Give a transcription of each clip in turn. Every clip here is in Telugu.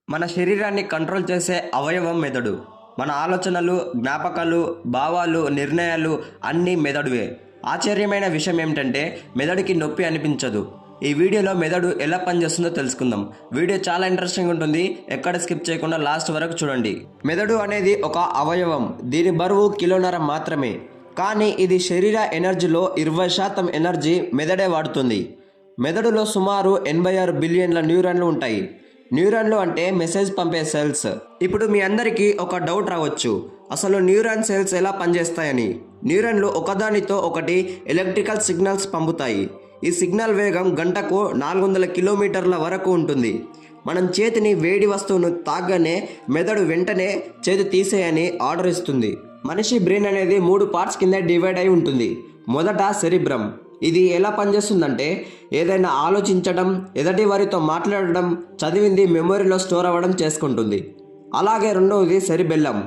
మన శరీరాన్ని కంట్రోల్ చేసే అవయవం మెదడు. మన ఆలోచనలు, జ్ఞాపకాలు, భావాలు, నిర్ణయాలు అన్నీ మెదడువే. ఆశ్చర్యమైన విషయం ఏమిటంటే మెదడుకి నొప్పి అనిపించదు. ఈ వీడియోలో మెదడు ఎలా పనిచేస్తుందో తెలుసుకుందాం. వీడియో చాలా ఇంట్రెస్టింగ్ ఉంటుంది. ఎక్కడ స్కిప్ చేయకుండా లాస్ట్ వరకు చూడండి. మెదడు అనేది ఒక అవయవం. దీని బరువు కిలోన్నర మాత్రమే. కానీ ఇది శరీర ఎనర్జీలో 20% ఎనర్జీ మెదడే వాడుతుంది. మెదడులో సుమారు 86 బిలియన్ల న్యూరాన్లు ఉంటాయి. న్యూరాన్లు అంటే మెసేజ్ పంపే సెల్స్. ఇప్పుడు మీ అందరికీ ఒక డౌట్ రావచ్చు, అసలు న్యూరాన్ సెల్స్ ఎలా పనిచేస్తాయని. న్యూరాన్లు ఒకదానితో ఒకటి ఎలక్ట్రికల్ సిగ్నల్స్ పంపుతాయి. ఈ సిగ్నల్ వేగం గంటకు 400 కిలోమీటర్ల వరకు ఉంటుంది. మనం చేతిని వేడి వస్తువును తాగగానే మెదడు వెంటనే చేతి తీసేయని ఆర్డర్ ఇస్తుంది. మనిషి బ్రెయిన్ అనేది 3 పార్ట్స్ కింద డివైడ్ అయి ఉంటుంది. మొదట సెరిబ్రమ్. ఇది ఎలా పనిచేస్తుందంటే ఏదైనా ఆలోచించడం, ఎదుటి వారితో మాట్లాడడం, చదివింది మెమొరీలో స్టోర్ అవ్వడం చేసుకుంటుంది. అలాగే రెండవది సెరిబెల్లం.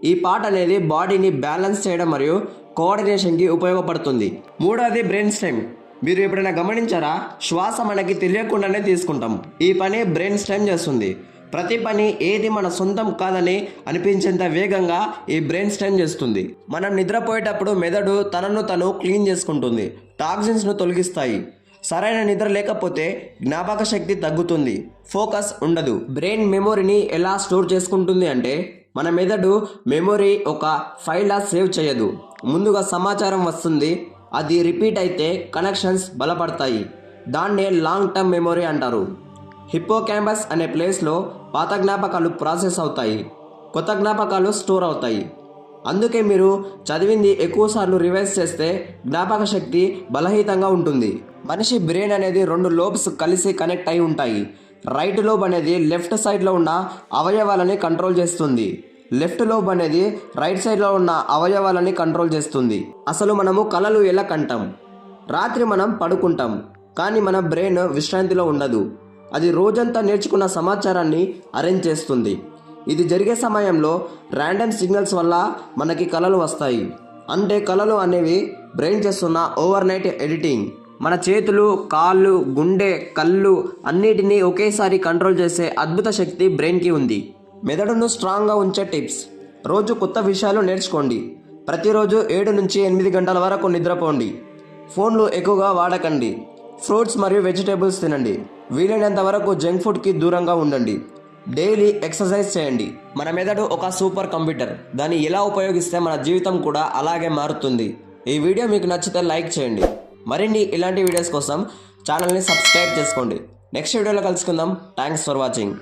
ఈ పార్ట్ అనేది బాడీని బ్యాలెన్స్ చేయడం మరియు కోఆర్డినేషన్కి ఉపయోగపడుతుంది. మూడవది బ్రెయిన్ స్టెమ్. మీరు ఎప్పుడైనా గమనించారా, శ్వాస మనకి తెలియకుండానే తీసుకుంటాం. ఈ పని బ్రెయిన్ స్టెమ్ చేస్తుంది. ప్రతి పని ఏది మన సొంతం కాదని అనిపించేంత వేగంగా ఈ బ్రెయిన్ స్టెమ్ చేస్తుంది. మనం నిద్రపోయేటప్పుడు మెదడు తనను తను క్లీన్ చేసుకుంటుంది. టాక్సిన్స్ను తొలగిస్తాయి. సరైన నిద్ర లేకపోతే జ్ఞాపక శక్తి తగ్గుతుంది, ఫోకస్ ఉండదు. బ్రెయిన్ మెమొరీని ఎలా స్టోర్ చేసుకుంటుంది అంటే మన మెదడు మెమొరీ ఒక ఫైల్లా సేవ్ చేయదు. ముందుగా సమాచారం వస్తుంది, అది రిపీట్ అయితే కనెక్షన్స్ బలపడతాయి. దాన్నే లాంగ్ టర్మ్ మెమొరీ అంటారు. హిప్పోకాంపస్ అనే ప్లేస్లో పాత జ్ఞాపకాలు ప్రాసెస్ అవుతాయి, కొత్త జ్ఞాపకాలు స్టోర్ అవుతాయి. అందుకే మీరు చదివింది ఎక్కువసార్లు రివైజ్ చేస్తే జ్ఞాపక శక్తి బలహీనంగా ఉంటుంది. మనిషి బ్రెయిన్ అనేది 2 లోబ్స్ కలిసి కనెక్ట్ అయి ఉంటాయి. రైట్ లోబ్ అనేది లెఫ్ట్ సైడ్లో ఉన్న అవయవాలని కంట్రోల్ చేస్తుంది. లెఫ్ట్ లోబ్ అనేది రైట్ సైడ్లో ఉన్న అవయవాలని కంట్రోల్ చేస్తుంది. అసలు మనము కలలు ఎలా కంటాం? రాత్రి మనం పడుకుంటాం, కానీ మన బ్రెయిన్ విశ్రాంతిలో ఉండదు. అది రోజంతా నేర్చుకున్న సమాచారాన్ని అరేంజ్ చేస్తుంది. ఇది జరిగే సమయంలో ర్యాండమ్ సిగ్నల్స్ వల్ల మనకి కలలు వస్తాయి. అంటే కలలు అనేవి బ్రెయిన్ చేస్తున్న ఓవర్ నైట్ ఎడిటింగ్. మన చేతులు, కాళ్ళు, గుండె, కళ్ళు అన్నిటినీ ఒకేసారి కంట్రోల్ చేసే అద్భుత శక్తి బ్రెయిన్కి ఉంది. మెదడును స్ట్రాంగ్గా ఉంచే టిప్స్. రోజు కొత్త విషయాలు నేర్చుకోండి. ప్రతిరోజు 7 నుంచి 8 గంటల వరకు నిద్రపోండి. ఫోన్లు ఎక్కువగా వాడకండి. ఫ్రూట్స్ మరియు వెజిటేబుల్స్ తినండి. వీలైనంత వరకు జంక్ ఫుడ్కి దూరంగా ఉండండి. డైలీ ఎక్సర్సైజ్ చేయండి. మన మెదడు ఒక సూపర్ కంప్యూటర్. దాన్ని ఎలా ఉపయోగిస్తే మన జీవితం కూడా అలాగే మారుతుంది. ఈ వీడియో మీకు నచ్చితే లైక్ చేయండి. మరిన్ని ఇలాంటి వీడియోస్ కోసం ఛానల్ని సబ్స్క్రైబ్ చేసుకోండి. నెక్స్ట్ వీడియోలో కలుసుకుందాం. Thanks for watching.